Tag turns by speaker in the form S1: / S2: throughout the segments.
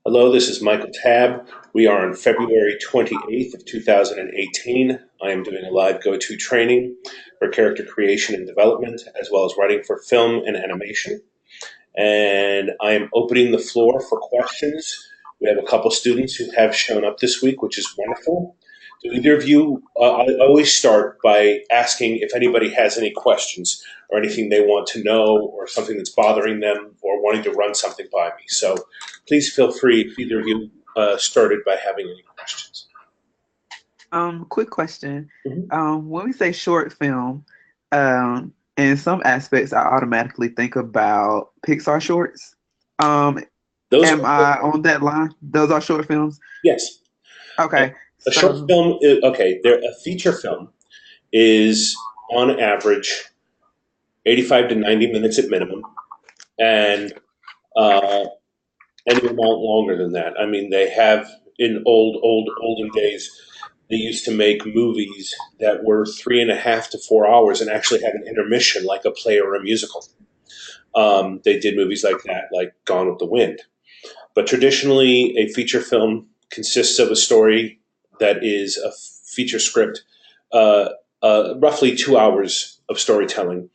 S1: Hello, this is Michael Tabb. We are on February 28th of 2018. I am doing a live go-to training for character creation and development, as well as writing for film and animation. And I am opening the floor for questions. We have a couple students who have shown up this week, which is wonderful. Do either of you, I always start by asking if anybody has any questions or anything they want to know or something that's bothering them or wanting to run something by me. So please feel free if either of you started by having any questions.
S2: Quick question.
S1: Mhm.
S2: When we say short film, in some aspects, I automatically think about Pixar shorts. Um,
S1: Those
S2: am
S1: are,
S2: I on that line? Those are short films?
S1: yes.
S2: Okay,
S1: A short
S2: so
S1: film, okay, a feature film is on average 85 to 90 minutes at minimum, and uh, any amount longer than that. I mean, they have in olden days, they used to make movies that were 3.5 to 4 hours and actually had an intermission like a play or a musical. They did movies like that, like Gone with the Wind. But traditionally, a feature film consists of a story that is a feature script, uh, roughly 2 hours of storytelling.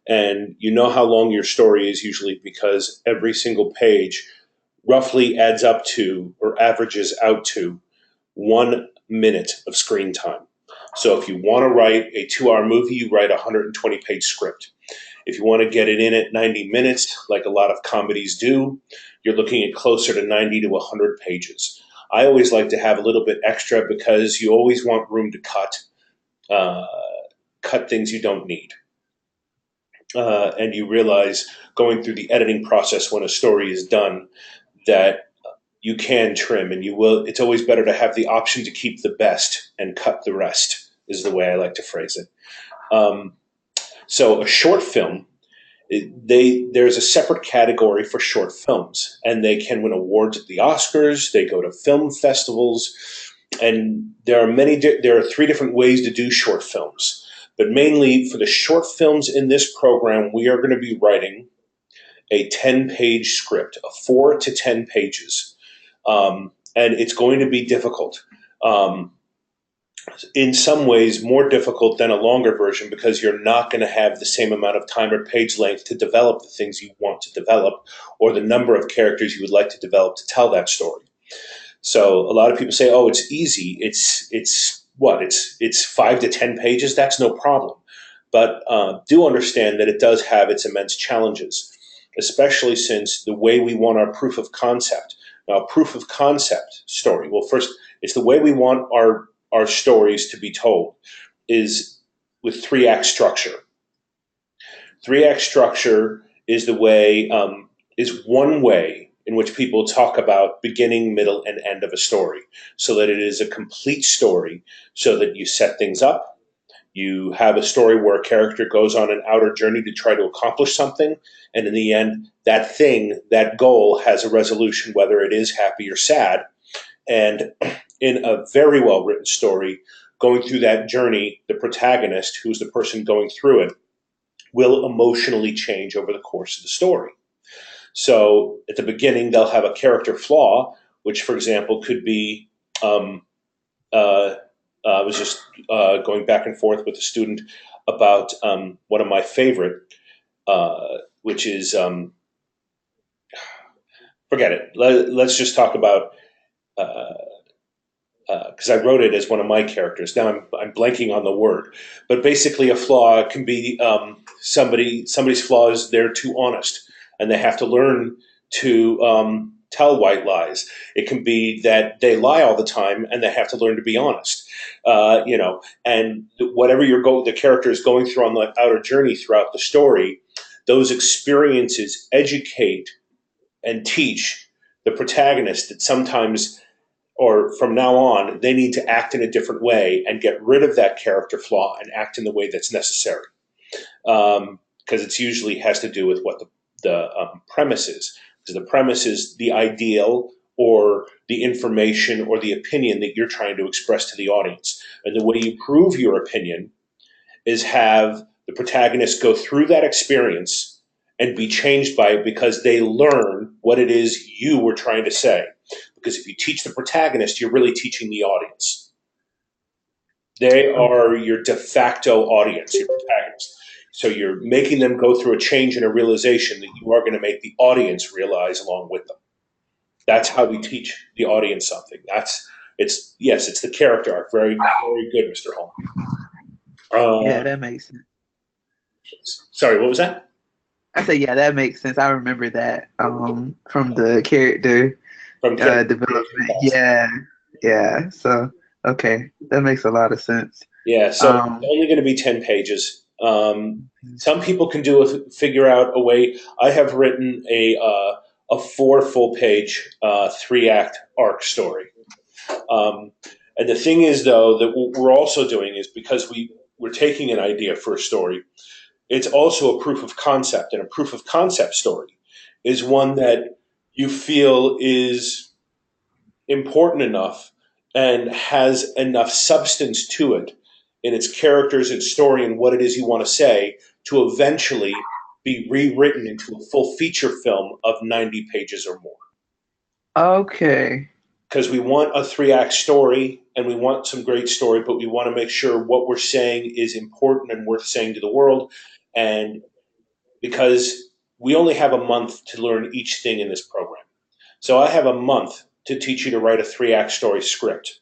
S1: And you know how long your story is usually because every single page roughly adds up to or averages out to 1 minute of screen time. So if you want to write a 2 hour movie, you write a 120-page script. If you want to get it in at 90 minutes, like a lot of comedies do, you're looking at closer to 90 to 100 pages. I always like to have a little bit extra because you always want room to uh, cut things you don't need. And you realize going through the editing process when a story is done that you can trim and you will. It's always better to have the option to keep the best and cut the rest, is the way I like to phrase it. Um, so a short film, there's a separate category for short films, and they can win awards at the Oscars. They go to film festivals, and there are three different ways to do short films. But mainly for the short films in this program, we are going to be writing a 10-page script, of 4 to 10 pages, and it's going to be difficult. Um, in some ways more difficult than a longer version because you're not going to have the same amount of time or page length to develop the things you want to develop or the number of characters you would like to develop to tell that story. So a lot of people say, "Oh, it's easy. It's what? It's 5 to 10 pages. That's no problem." But do understand that it does have its immense challenges, especially since the way we want our proof of concept. Now, proof of concept story. Well, first, it's the way we want our stories to be told is with 3 act structure. 3 act structure is the way is one way in which people talk about beginning, middle, and end of a story, so that it is a complete story, so that you set things up. You have a story where a character goes on an outer journey to try to accomplish something, and in the end, that thing, that goal, has a resolution, whether it is happy or sad. And in a very well written story, going through that journey, the protagonist, who's the person going through it, will emotionally change over the course of the story. So at the beginning, they'll have a character flaw, which, for example, could be um, I was just going back and forth with a student about one of my favorite, which is forget it. Let's just talk about because I wrote it as one of my characters. Now I'm blanking on the word, but basically a flaw can be somebody's flaw is they're too honest, and they have to learn to tell white lies. It can be that they lie all the time, and they have to learn to be honest. And whatever the character is going through on the outer journey throughout the story, those experiences educate and teach the protagonist that sometimes or from now on, they need to act in a different way and get rid of that character flaw and act in the way that's necessary. Because it's usually has to do with what the premise is. Because the premise is the ideal or the information or the opinion that you're trying to express to the audience. And the way you prove your opinion is have the protagonist go through that experience and be changed by it because they learn what it is you were trying to say. because if you teach the protagonist, you're really teaching the audience. They
S2: Oh,
S1: are your de facto audience, your protagonist. So you're making them go through a change and a realization that you are going to make the audience realize along with them. That's how we teach the audience something. It's yes, it's the character arc. Very very good, Mr. Holm.
S2: yeah,
S1: Uh,
S2: that makes sense.
S1: Sorry, what was that?
S2: I say, yeah, that makes sense. I remember that from the character
S1: From character creation
S2: development.
S1: class.
S2: Yeah, yeah. So, okay, that makes a lot of sense.
S1: Yeah, so it's
S2: Um,
S1: only going to be 10 pages. Some people can do figure out a way. I have written a four full page, three act arc story. Um, and the thing is, though, that what we're also doing is because we're taking an idea for a story, it's also a proof of concept. And a proof of concept story is one that you feel is important enough and has enough substance to it in its characters and story and what it is you want to say to eventually be rewritten into a full feature film of 90 pages or more.
S2: okay,
S1: Because we want a three-act story and we want some great story, but we want to make sure what we're saying is important and worth saying to the world. And because we only have a month to learn each thing in this program. So I have a month to teach you to write a three-act story script.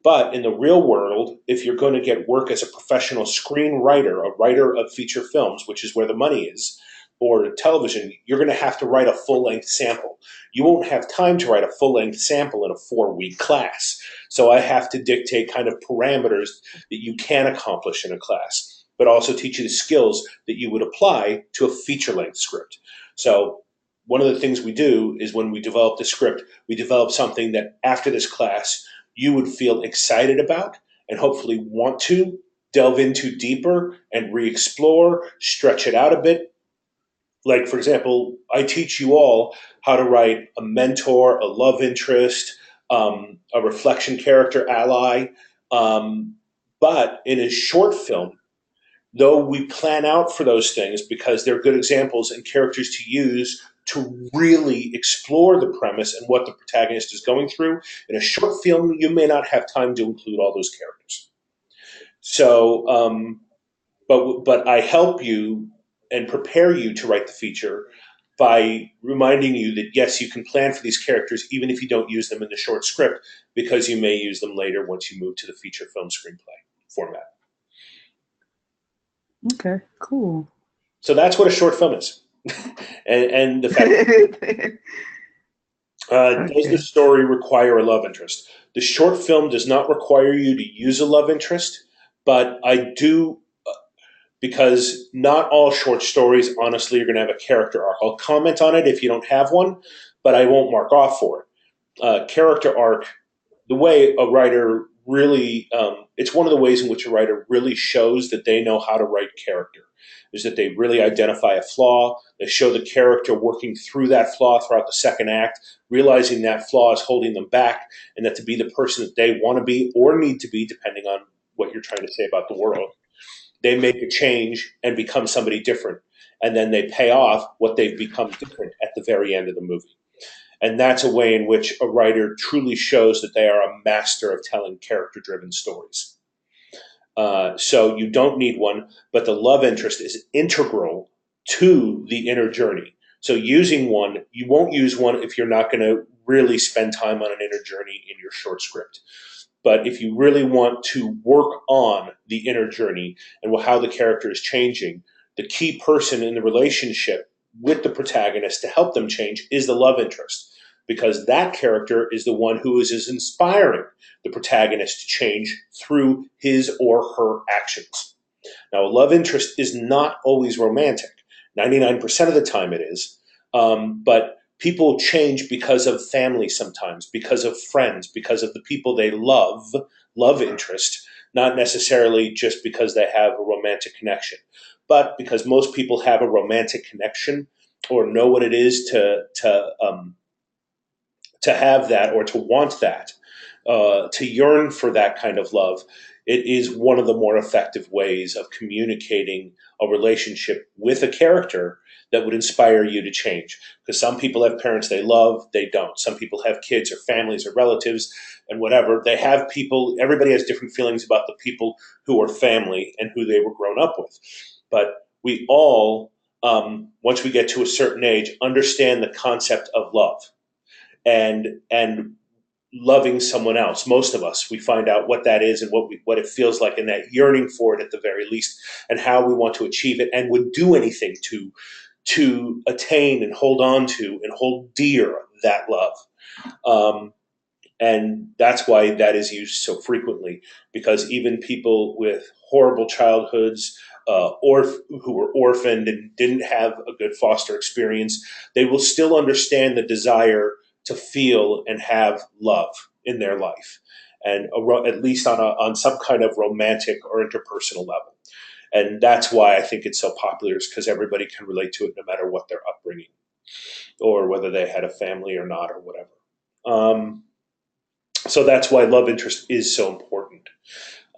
S1: But in the real world, if you're going to get work as a professional screenwriter, a writer of feature films, which is where the money is, or television, you're going to have to write a full length sample. You won't have time to write a full length sample in a 4 week class. So I have to dictate kind of parameters that you can accomplish in a class, but also teach you the skills that you would apply to a feature length script. So one of the things we do is when we develop the script, we develop something that after this class, you would feel excited about and hopefully want to delve into deeper and re explore, stretch it out a bit. Like, for example, I teach you all how to write a mentor, a love interest, a reflection character ally. Um, but in a short film, though we plan out for those things because they're good examples and characters to use to really explore the premise and what the protagonist is going through. In a short film, you may not have time to include all those characters. So, but I help you and prepare you to write the feature by reminding you that yes, you can plan for these characters even if you don't use them in the short script because you may use them later once you move to the feature film screenplay format.
S2: okay, cool.
S1: So that's what a short film is. And the fact does the
S2: Okay,
S1: story require a love interest? The short film does not require you to use a love interest, but I do because not all short stories, honestly, are going to have a character arc. I'll comment on it if you don't have one, but I won't mark off for it. Character arc, the way a writer really, it's one of the ways in which a writer really shows that they know how to write character, is that they really identify a flaw. They show the character working through that flaw throughout the second act, realizing that flaw is holding them back, and that to be the person that they want to be or need to be, depending on what you're trying to say about the world, they make a change and become somebody different. And then they pay off what they've become different at the very end of the movie. And that's a way in which a writer truly shows that they are a master of telling character driven stories. So you don't need one, but the love interest is integral to the inner journey. So using one, you won't use one if you're not going to really spend time on an inner journey in your short script. But if you really want to work on the inner journey and how the character is changing, the key person in the relationship with the protagonist to help them change is the love interest. Because that character is the one who is inspiring the protagonist to change through his or her actions. Now, a love interest is not always romantic. 99% of the time it is. But people change because of family sometimes, because of friends, because of the people they love interest, not necessarily just because they have a romantic connection. But because most people have a romantic connection or know what it is to have that or to want that, to yearn for that kind of love, it is one of the more effective ways of communicating a relationship with a character that would inspire you to change? Because some people have parents they love, they don't. Some people have kids or families or relatives and whatever. They have people, everybody has different feelings about the people who are family and who they were grown up with. But we all, once we get to a certain age, understand the concept of love and loving someone else. Most of us, we find out what that is and what it feels like, and that yearning for it at the very least, and how we want to achieve it, and would do anything to attain and hold on to and hold dear that love. Um, and that's why that is used so frequently, because even people with horrible childhoods, or who were orphaned and didn't have a good foster experience, they will still understand the desire to feel and have love in their life, and at least on some kind of romantic or interpersonal level. And that's why I think it's so popular, is because everybody can relate to it no matter what their upbringing or whether they had a family or not or whatever. Um, so that's why love interest is so important.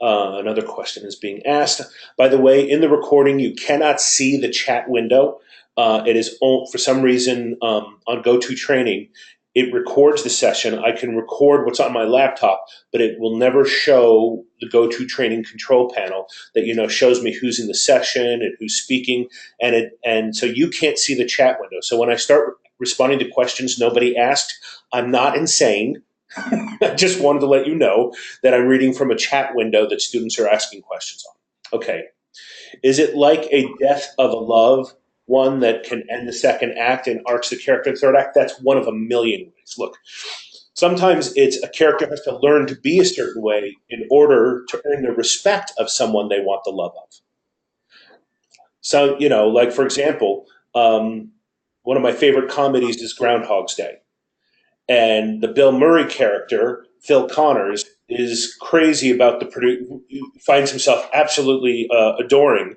S1: Another question is being asked. By the way, in the recording, you cannot see the chat window. It is for some reason on GoToTraining, it records the session. I can record what's on my laptop, but it will never show the GoToTraining control panel that shows me who's in the session and who's speaking, and so you can't see the chat window. So when I start responding to questions nobody asked, I'm not insane. I just wanted to let you know that I'm reading from a chat window that students are asking questions on. Okay. Is it like a death of a love, one that can end the second act and arcs the character in the third act? That's one of a million ways. Look, sometimes it's a character has to learn to be a certain way in order to earn the respect of someone they want the love of. So, like for example, one of my favorite comedies is Groundhog's Day. And the Bill Murray character, Phil Connors, is crazy about finds himself absolutely adoring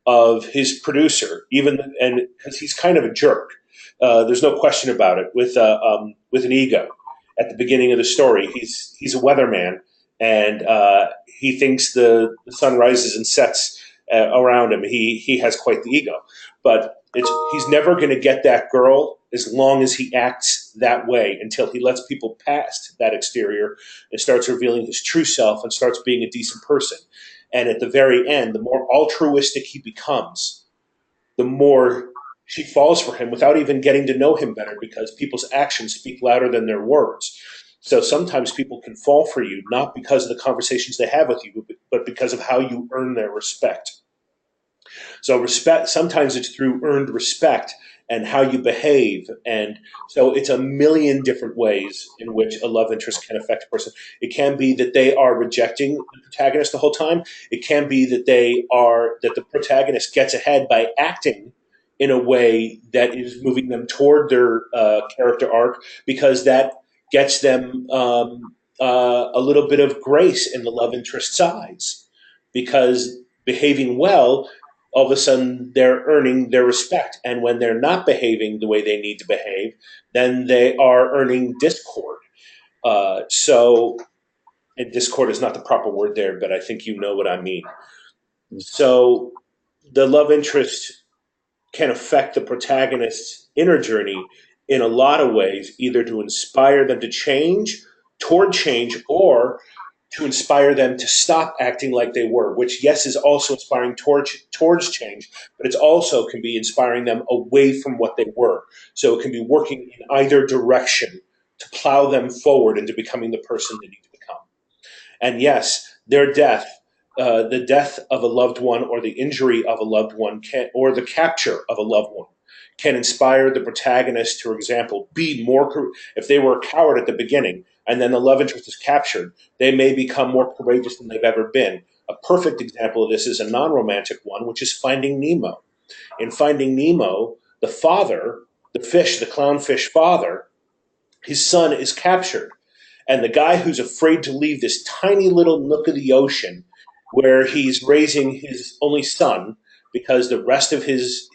S1: of his producer, even and because he's kind of a jerk. There's no question about it. With an ego, at the beginning of the story, he's a weatherman, and he thinks the sun rises and sets around him. He has quite the ego, but he's never going to get that girl as long as he acts that way, until he lets people past that exterior and starts revealing his true self and starts being a decent person. And at the very end, the more altruistic he becomes, the more she falls for him without even getting to know him better, because people's actions speak louder than their words. So sometimes people can fall for you not because of the conversations they have with you, but because of how you earn their respect. So respect, sometimes it's through earned respect and how you behave. And so it's a million different ways in which a love interest can affect a person. It can be that they are rejecting the protagonist the whole time. It can be that that the protagonist gets ahead by acting in a way that is moving them toward their character arc, because that gets them a little bit of grace in the love interest sides, because behaving well, all of a sudden they're earning their respect. And when they're not behaving the way they need to behave, then they are earning discord. So, and discord is not the proper word there, but I think you know what I mean. So the love interest can affect the protagonist's inner journey in a lot of ways, either to inspire them to change, toward change, or to inspire them to stop acting like they were, which, yes, is also inspiring towards change, but it also can be inspiring them away from what they were. So it can be working in either direction to plow them forward into becoming the person they need to become. And yes, their death, the death of a loved one, or the injury of a loved one, or the capture of a loved one, can inspire the protagonist to, for example, be more. If they were a coward at the beginning and then the love interest is captured, they may become more courageous than they've ever been. A perfect example of this is a non-romantic one, which is Finding Nemo. In Finding Nemo, the father, the fish, the clownfish father, his son is captured, and the guy who's afraid to leave this tiny little nook of the ocean where he's raising his only son, because the rest of his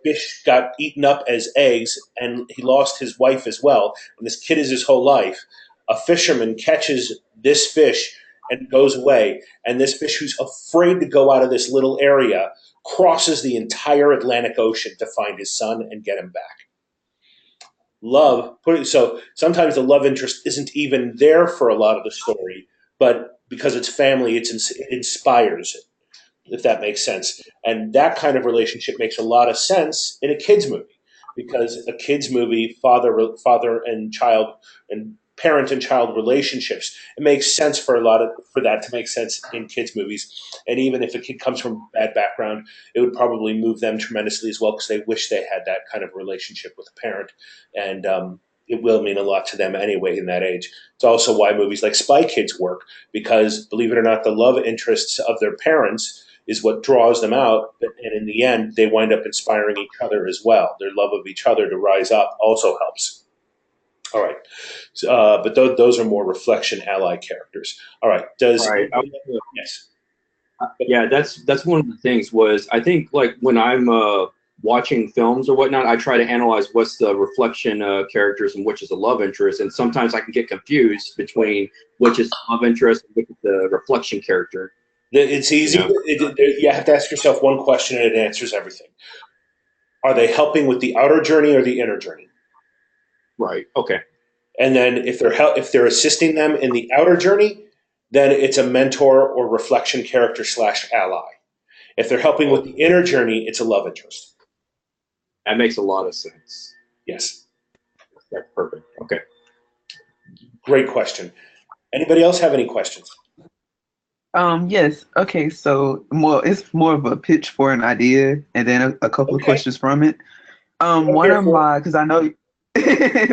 S1: fish got eaten up as eggs, and he lost his wife as well, and this kid is his whole life. A fisherman catches this fish and goes away, and this fish, who's afraid to go out of this little area, crosses the entire Atlantic Ocean to find his son and get him back. Love, so sometimes the love interest isn't even there for a lot of the story, but because it's family, it inspires it, if that makes sense. And that kind of relationship makes a lot of sense in a kids movie, because a kids movie, father and child and parent and child relationships, it makes sense for that to make sense in kids movies. And even if a kid comes from a bad background, it would probably move them tremendously as well, because they wish they had that kind of relationship with a parent. And it will mean a lot to them anyway in that age. It's also why movies like Spy Kids work, because believe it or not, the love interests of their parents is what draws them out. And in the end, they wind up inspiring each other as well. Their love of each other to rise up also helps. All right. But those are more reflection ally characters. All right. Does
S3: Right.
S1: yes.
S3: Yeah, that's one of the things was I think like when I'm watching films or whatnot, I try to analyze what's the reflection characters and which is the love interest, and sometimes I can get confused between which is the love interest and which is the reflection character.
S1: It's
S3: You
S1: easy.
S3: know.
S1: You have to ask yourself one question and it answers everything. Are they helping with the outer journey or the inner journey?
S3: Right. Okay.
S1: And then if they're assisting them in the outer journey, then it's a mentor or reflection character slash ally. If they're helping with
S3: Oh,
S1: the inner journey, it's a love interest.
S3: that makes a lot of sense.
S1: Yes.
S3: That's perfect. Okay.
S1: Great question. Anybody else have any questions?
S2: Yes. Okay. So it's more of a pitch for an idea, and then a couple of
S1: Okay.
S2: questions from it.
S1: I'm
S2: One
S1: here
S2: of
S1: for it.
S2: my, because I know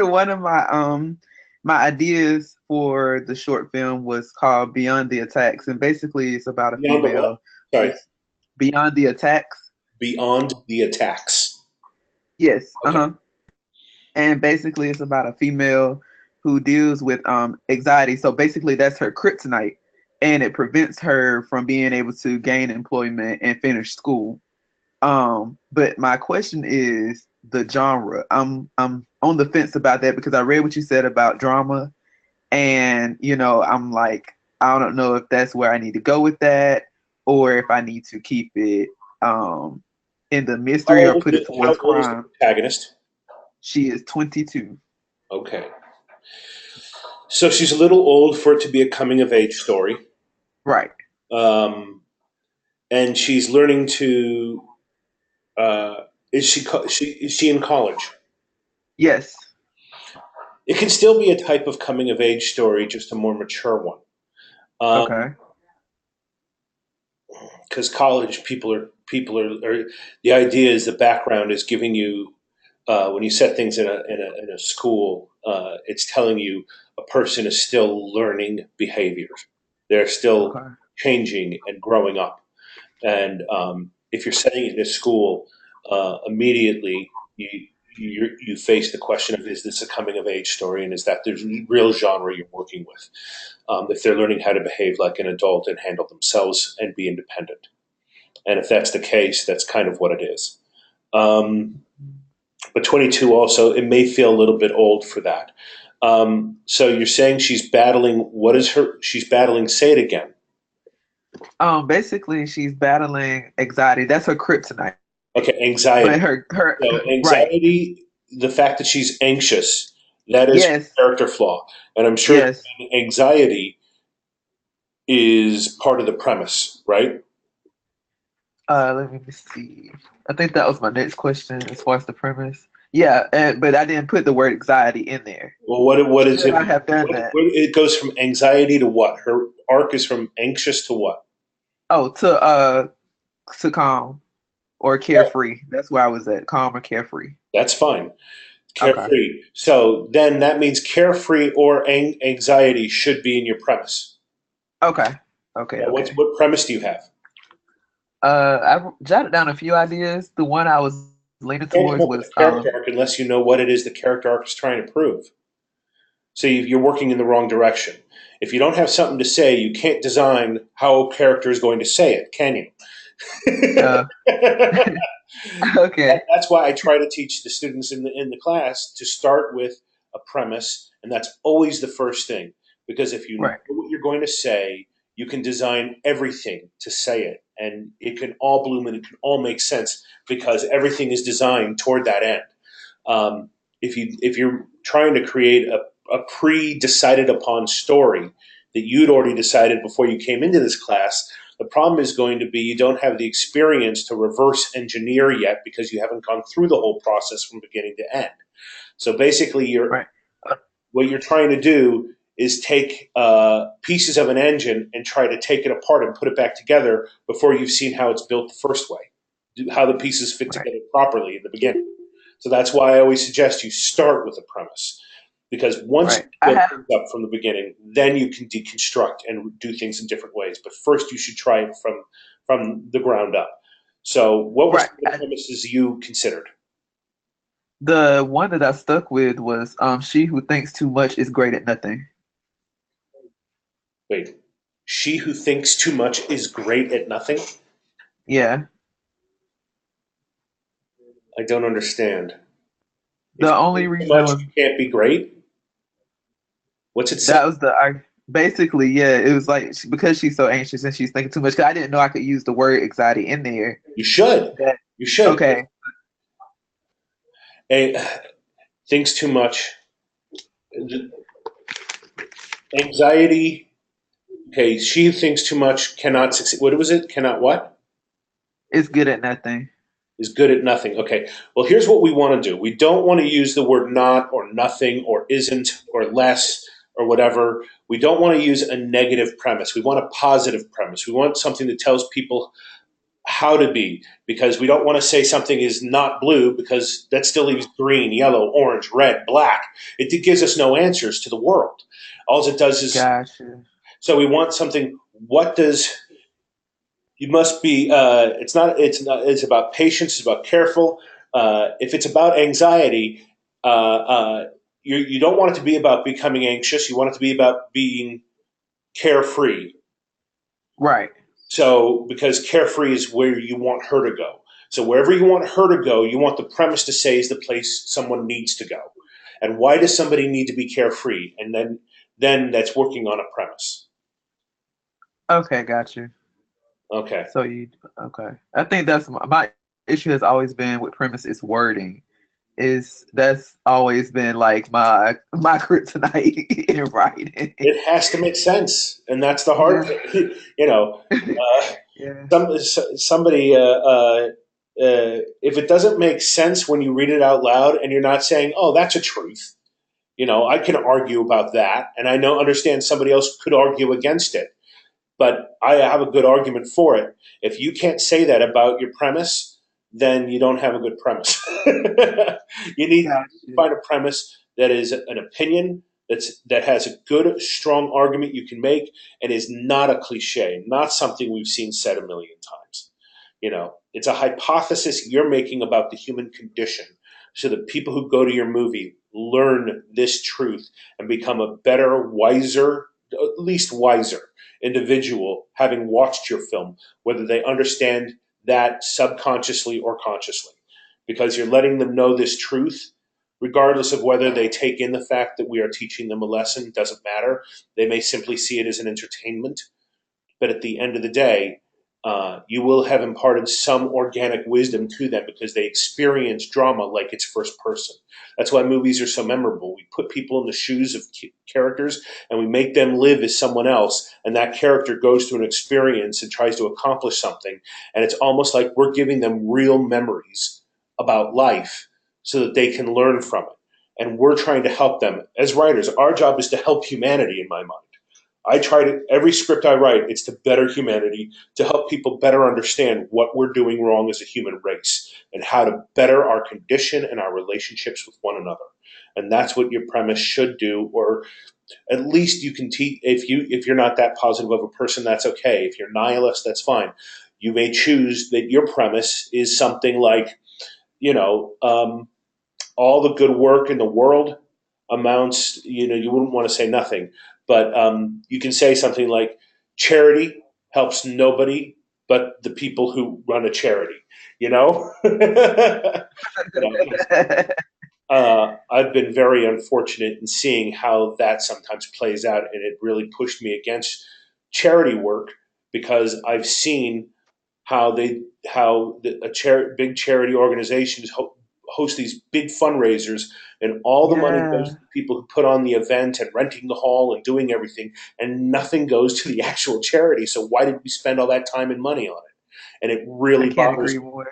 S2: one of my ideas for the short film was called Beyond the Attacks, and basically it's about a
S1: Beyond the what?
S2: female
S1: Sorry.
S2: who's beyond the attacks.
S1: Beyond the attacks.
S2: Yes.
S1: Okay.
S2: And basically it's about a female who deals with anxiety. So basically that's her kryptonite, and it prevents her from being able to gain employment and finish school. But my question is the genre. I'm on the fence about that because I read what you said about drama, and I'm like, I don't know if that's where I need to go with that, or if I need to keep it in the mystery or put it
S1: How
S2: towards
S1: old is the
S2: crime.
S1: protagonist?
S2: She is 22.
S1: Okay. So she's a little old for it to be a coming of age story.
S2: Right.
S1: Um, and she's learning to. Is she in college?
S2: Yes.
S1: It can still be a type of coming of age story, just a more mature one.
S2: Okay.
S1: Because college are the idea is the background is giving you when you set things in a school, it's telling you a person is still learning behaviors. They're still
S2: Okay.
S1: changing and growing up. And if you're setting it in a school, immediately you face the question of, is this a coming of age story, and is that the real genre you're working with? If they're learning how to behave like an adult and handle themselves and be independent, and if that's the case, that's kind of what it is. Um, but 22 also, it may feel a little bit old for that. So you're saying she's battling. What is her? She's battling. Say it again.
S2: Basically she's battling anxiety. That's her kryptonite.
S1: Okay,
S2: But
S1: anxiety.
S2: her
S1: So
S2: right.
S1: anxiety, the fact that she's anxious, that is
S2: Yes.
S1: her character flaw, and I'm sure
S2: Yes.
S1: anxiety is part of the premise, right?
S2: Let me see. I think that was my next question as far as the premise. Yeah, but I didn't put the word anxiety in there.
S1: Well, what is
S2: Should
S1: it?
S2: I have done that?
S1: It goes from anxiety to what? Her arc is from anxious to what?
S2: Oh, to calm or
S1: Oh,
S2: carefree. That's where I was at. Calm or carefree.
S1: that's fine.
S2: Okay.
S1: Carefree. So then that means carefree or anxiety should be in your premise.
S2: Okay. Okay.
S1: Now,
S2: Okay.
S1: what premise do you have?
S2: I jotted down a few ideas. The one I was leaning
S1: You can't come
S2: towards
S1: up with
S2: was
S1: a character arc unless you know what it is the character arc is trying to prove. So you're working in the wrong direction. If you don't have something to say, you can't design how a character is going to say it, can you?
S2: uh okay.
S1: That's why I try to teach the students in the class to start with a premise, and that's always the first thing. Because if you know
S2: Right.
S1: what you're going to say, you can design everything to say it, and it can all bloom and it can all make sense because everything is designed toward that end. Um, if you're trying to create a pre-decided upon story that you'd already decided before you came into this class, the problem is going to be you don't have the experience to reverse engineer yet because you haven't gone through the whole process from beginning to end. So basically,
S2: Right.
S1: what you're trying to do is take pieces of an engine and try to take it apart and put it back together before you've seen how it's built the first way, how the pieces fit
S2: Right.
S1: together properly in the beginning. So that's why I always suggest you start with a premise. Because once you
S2: Right. I
S1: build
S2: have
S1: things up from the beginning, then you can deconstruct and do things in different ways. But first, you should try it from the ground up. So, what were
S2: right.
S1: some of the premises you considered?
S2: The one that I stuck with was she who thinks too much is great at nothing.
S1: Wait, she who thinks too much is great at nothing?
S2: Yeah.
S1: I don't understand. If
S2: The
S1: you
S2: only
S1: think too
S2: reason
S1: much,
S2: was
S1: you can't be great? What's it say?
S2: that was the I basically, yeah, it was like because she's so anxious and she's thinking too much. 'Cause I didn't know I could use the word anxiety in there.
S1: You should.
S2: That
S1: You should.
S2: okay.
S1: A, thinks too much. Anxiety. Okay, she thinks too much, cannot succeed. What was it? Cannot what?
S2: It's good at nothing.
S1: Is good at nothing. Okay, well, here's what we want to do. We don't want to use the word not or nothing or isn't or less or whatever. We don't want to use a negative premise. We want a positive premise. We want something that tells people how to be because we don't want to say something is not blue because that still leaves green, yellow, orange, red, black. It gives us no answers to the world. All it does is
S2: Gotcha.
S1: so we want something. What does you must be? It's not. It's not. It's about patience. It's about careful. If it's about anxiety, you don't want it to be about becoming anxious. You want it to be about being carefree.
S2: Right.
S1: So, because carefree is where you want her to go. So, wherever you want her to go, you want the premise to say is the place someone needs to go. And why does somebody need to be carefree? And then that's working on a premise.
S2: Okay, gotcha.
S1: Okay.
S2: So you okay. I think that's my issue has always been with premise is wording. Is that's always been like my kryptonite in writing.
S1: It has to make sense, and that's the hard
S2: Yeah.
S1: thing. you know, uh,
S2: Yeah.
S1: somebody, if it doesn't make sense when you read it out loud, and you're not saying, "Oh, that's a truth," I can argue about that, and I know understand somebody else could argue against it, but I have a good argument for it. If you can't say that about your premise, then you don't have a good premise. You need to
S2: Gotcha.
S1: find a premise that is an opinion that has a good, strong argument you can make and is not a cliche, not something we've seen said a million times. It's a hypothesis you're making about the human condition so that people who go to your movie learn this truth and become a better, wiser, at least wiser individual having watched your film, whether they understand that subconsciously or consciously, because you're letting them know this truth, regardless of whether they take in the fact that we are teaching them a lesson, doesn't matter. They may simply see it as an entertainment, but at the end of the day, you will have imparted some organic wisdom to them because they experience drama like it's first person. That's why movies are so memorable. We put people in the shoes of characters and we make them live as someone else, and that character goes through an experience and tries to accomplish something. And it's almost like we're giving them real memories about life so that they can learn from it. And we're trying to help them. As writers, our job is to help humanity, in my mind. I try to every script I write, it's to better humanity, to help people better understand what we're doing wrong as a human race and how to better our condition and our relationships with one another. And that's what your premise should do, or at least you can teach. If you're not that positive of a person, that's okay. If you're nihilist, that's fine. You may choose that your premise is something like, you know, all the good work in the world amounts, you wouldn't want to say nothing, but you can say something like charity helps nobody but the people who run a charity, you know? I've been very unfortunate in seeing how that sometimes plays out, and it really pushed me against charity work because I've seen how big charity organizations host these big fundraisers, and all the money goes
S2: Yeah,
S1: to the people who put on the event and renting the hall and doing everything, and nothing goes to the actual charity. So why did we spend all that time and money on it? And it
S2: I
S1: really
S2: can't
S1: bothers
S2: agree
S1: me.
S2: more.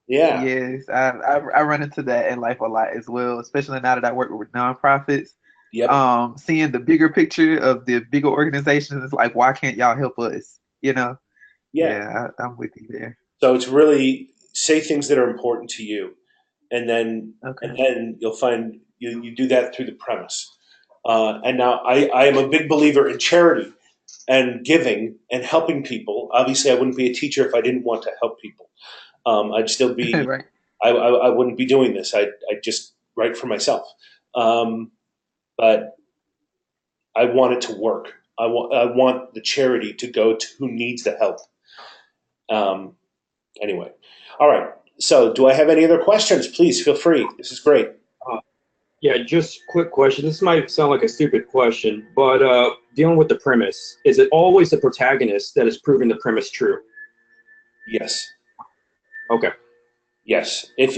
S1: Yeah.
S2: Yes, I run into that in life a lot as well, especially now that I work with nonprofits.
S1: Yep.
S2: Seeing the bigger picture of the bigger organizations, it's like, why can't y'all help us? You know?
S1: Yeah.
S2: Yeah, I'm with you there.
S1: So it's really say things that are important to you, and
S2: Okay.
S1: then you'll find you do that through the premise. And now I am a big believer in charity and giving and helping people. Obviously, I wouldn't be a teacher if I didn't want to help people. I'd still be.
S2: Right.
S1: I wouldn't be doing this. I'd just write for myself. Um, but I want it to work. I want the charity to go to who needs the help. Um, anyway, all right. So, do I have any other questions? Please feel free. This is great.
S3: Uh, yeah, just quick question. This might sound like a stupid question, but dealing with the premise, is it always the protagonist that is proving the premise true?
S1: Yes,
S3: Okay.
S1: yes. If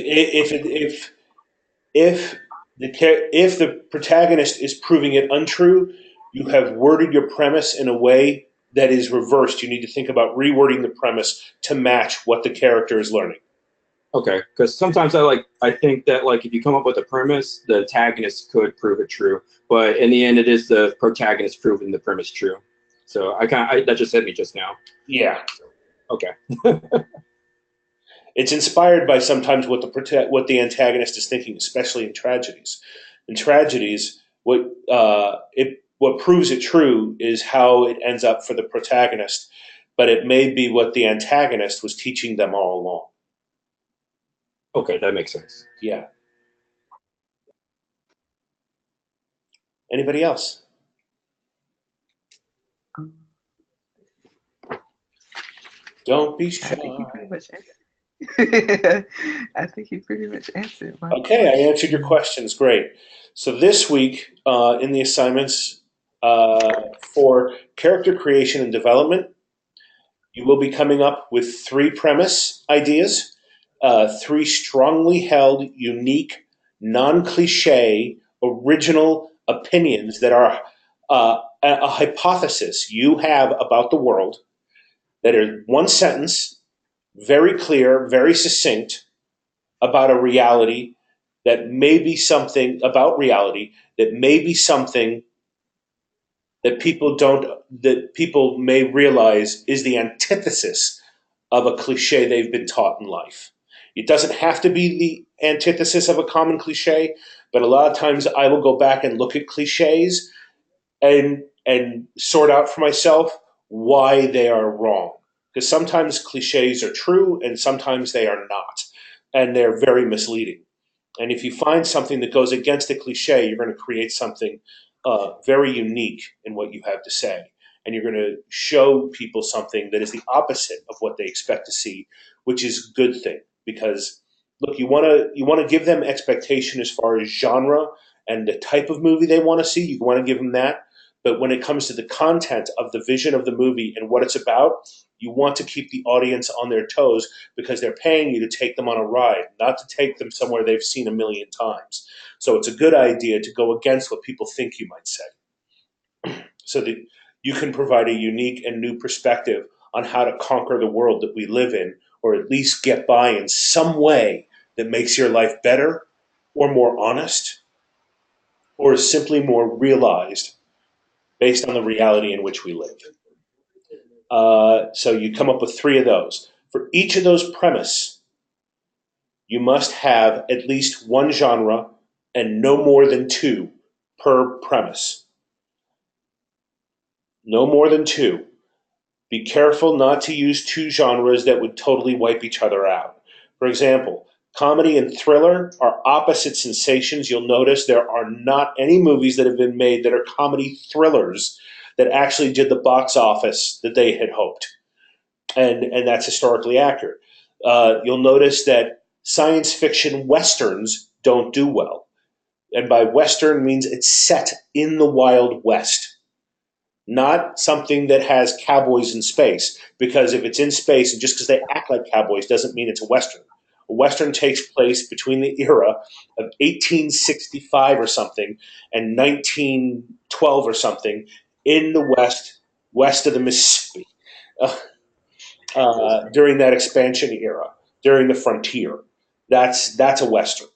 S1: if the protagonist is proving it untrue, you have worded your premise in a way that is reversed. You need to think about rewording the premise to match what the character is learning.
S3: Okay, because sometimes I think that like if you come up with a premise, the antagonist could prove it true, but in the end, it is the protagonist proving the premise true. So that just hit me just now.
S1: Yeah,
S3: Okay,
S1: it's inspired by sometimes what the antagonist is thinking, especially in tragedies. In tragedies, what proves it true is how it ends up for the protagonist, but it may be what the antagonist was teaching them all along.
S3: okay, that makes sense.
S1: Yeah. Anybody else?
S2: Um,
S1: Don't be
S2: I think you pretty
S1: shy.
S2: much answered. I think you pretty much answered my
S1: Okay, I answered your
S2: question.
S1: questions. Great. So this week in the assignments for character creation and development, you will be coming up with three premise ideas, three strongly held, unique, non cliche, original opinions that are a hypothesis you have about the world that are one sentence, very clear, very succinct, about a reality that may be something about reality that may be something that people may realize is the antithesis of a cliche they've been taught in life. It doesn't have to be the antithesis of a common cliche, but a lot of times I will go back and look at cliches and sort out for myself why they are wrong. Because sometimes cliches are true and sometimes they are not, and they're very misleading. And if you find something that goes against a cliche, you're going to create something very unique in what you have to say. And you're going to show people something that is the opposite of what they expect to see, which is a good thing. Because look, you want to give them expectation as far as genre and the type of movie they want to see. You want to give them that. But when it comes to the content of the vision of the movie and what it's about, you want to keep the audience on their toes because they're paying you to take them on a ride, not to take them somewhere they've seen a million times. So it's a good idea to go against what people think you might say so that you can provide a unique and new perspective on how to conquer the world that we live in, or at least get by in some way that makes your life better or more honest or simply more realized based on the reality in which we live. So you come up with three of those. For each of those premise, you must have at least one genre and no more than two per premise. No more than two. Be careful not to use two genres that would totally wipe each other out. For example, comedy and thriller are opposite sensations. You'll notice there are not any movies that have been made that are comedy thrillers that actually did the box office that they had hoped. And that's historically accurate. You'll notice that science fiction westerns don't do well. And by western means it's set in the Wild West. not something that has cowboys in space. Because if it's in space, and just because they act like cowboys doesn't mean it's a Western. A Western takes place between the era of 1865 or something and 1912 or something in the west of the Mississippi, uh, during that expansion era, during the frontier. That's a Western.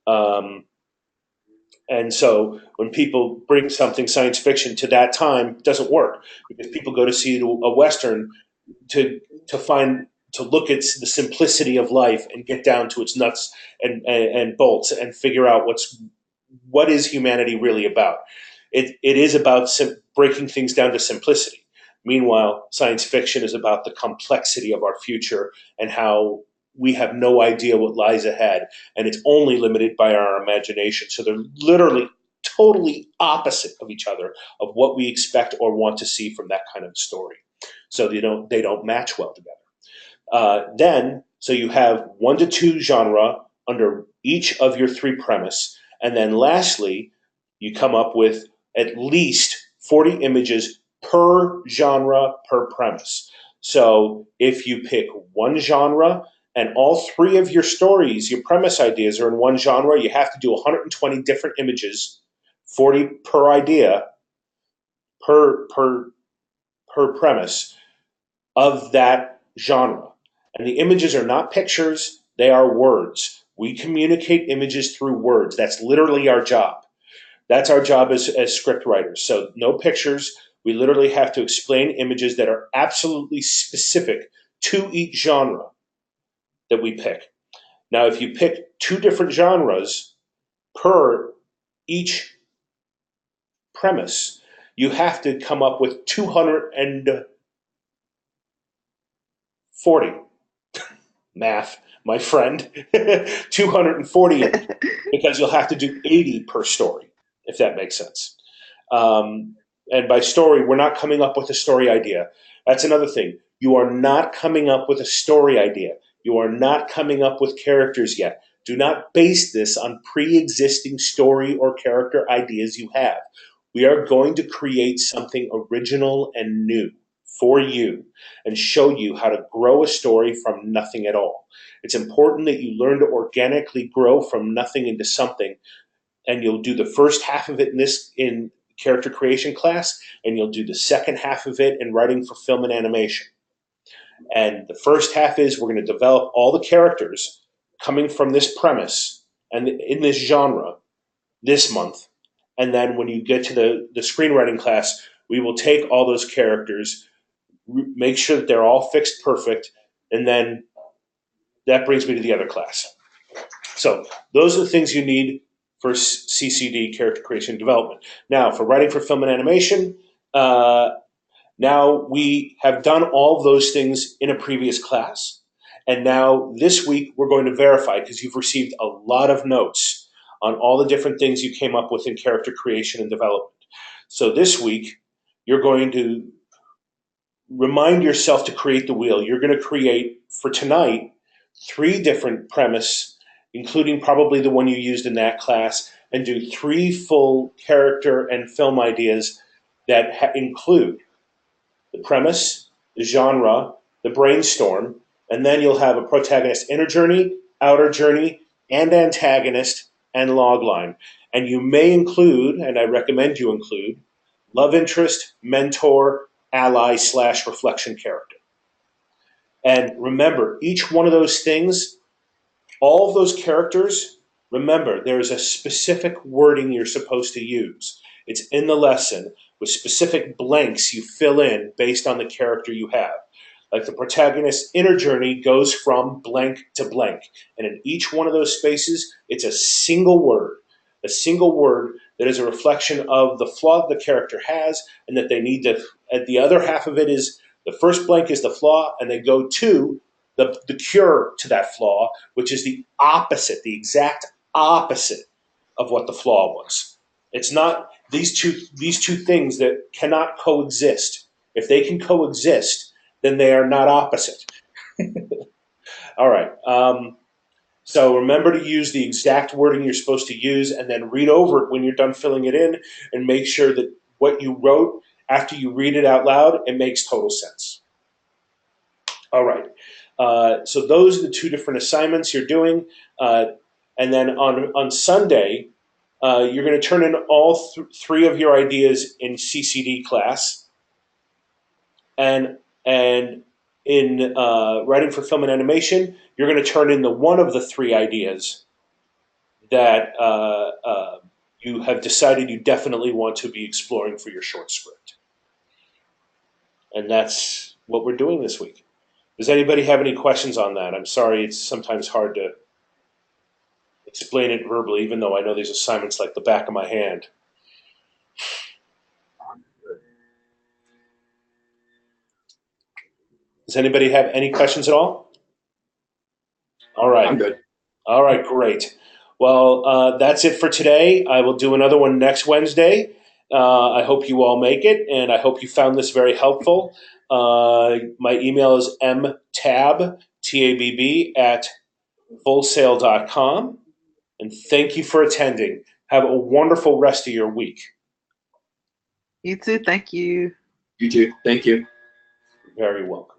S1: Um, and so when people bring something science fiction to that time, it doesn't work because people go to see a Western to find to look at the simplicity of life and get down to its nuts and bolts and figure out what is humanity really about. It is about breaking things down to simplicity. Meanwhile, science fiction is about the complexity of our future and how we have no idea what lies ahead, and it's only limited by our imagination. So they're literally totally opposite of each other of what we expect or want to see from that kind of story. So they don't match well together. So you have 1 to 2 genre under each of your 3 premise, and then lastly, you come up with at least 40 images per genre per premise. So if you pick one genre and all 3 of your stories, your premise ideas are in one genre, you have to do 120 different images, 40 per idea per premise of that genre. And the images are not pictures, they are words. We communicate images through words. That's literally our job. That's our job as script writers. So no pictures. We literally have to explain images that are absolutely specific to each genre that we pick. Now, if you pick 2 different genres per each premise, you have to come up with 240 math, my friend, 240 because you'll have to do 80 per story, if that makes sense. And by story, we're not coming up with a story idea. That's another thing. You are not coming up with a story idea. You are not coming up with characters yet. Do not base this on pre existing story or character ideas you have. We are going to create something original and new for you and show you how to grow a story from nothing at all. It's important that you learn to organically grow from nothing into something, and you'll do the first half of it in character creation class, and you'll do the second half of it in writing for film and animation. And the first half is we're going to develop all the characters coming from this premise and in this genre this month. And then when you get to the screenwriting class, we will take all those characters, make sure that they're all fixed perfect, and then that brings me to the other class. So those are the things you need for CCD, character creation and development. Now, for writing for film and animation, now we have done all those things in a previous class. And now this week we're going to verify because you've received a lot of notes on all the different things you came up with in character creation and development. So this week you're going to remind yourself to create the wheel. You're going to create for tonight 3 different premise, including probably the one you used in that class, and do 3 full character and film ideas that include the premise, the genre, the brainstorm, and then you'll have a protagonist inner journey, outer journey, and antagonist and logline. And you may include, and I recommend you include, love interest, mentor, ally / reflection character. And remember, each one of those things, all of those characters, remember, there's a specific wording you're supposed to use. It's in the lesson with specific blanks you fill in based on the character you have. Like the protagonist's inner journey goes from blank to blank. And in each one of those spaces, it's a single word that is a reflection of the flaw the character has and that they need to, and the other half of it is the first blank is the flaw, and they go to the cure to that flaw, which is the opposite, the exact opposite of what the flaw was. It's not these two things that cannot coexist. If they can coexist, then they are not opposite. All right. So remember to use the exact wording you're supposed to use, and then read over it when you're done filling it in, and make sure that what you wrote after you read it out loud, it makes total sense. All right. So those are the two different assignments you're doing. And then on Sunday, you're going to turn in all three of your ideas in CCD class. And in writing for film and animation, you're going to turn in the one of the three ideas that you have decided you definitely want to be exploring for your short script. And that's what we're doing this week. Does anybody have any questions on that? I'm sorry, it's sometimes hard to explain it verbally, even though I know these assignments like the back of my hand. Does anybody have any questions at all? All right.
S3: I'm good.
S1: All right, great. Well, that's it for today. I will do another one next Wednesday. I hope you all make it, and I hope you found this very helpful. My email is mtabb, T-A-B-B, at fullsail.com. And thank you for attending. Have a wonderful rest of your week.
S2: You too. Thank you.
S3: You too. Thank you.
S1: You're very welcome.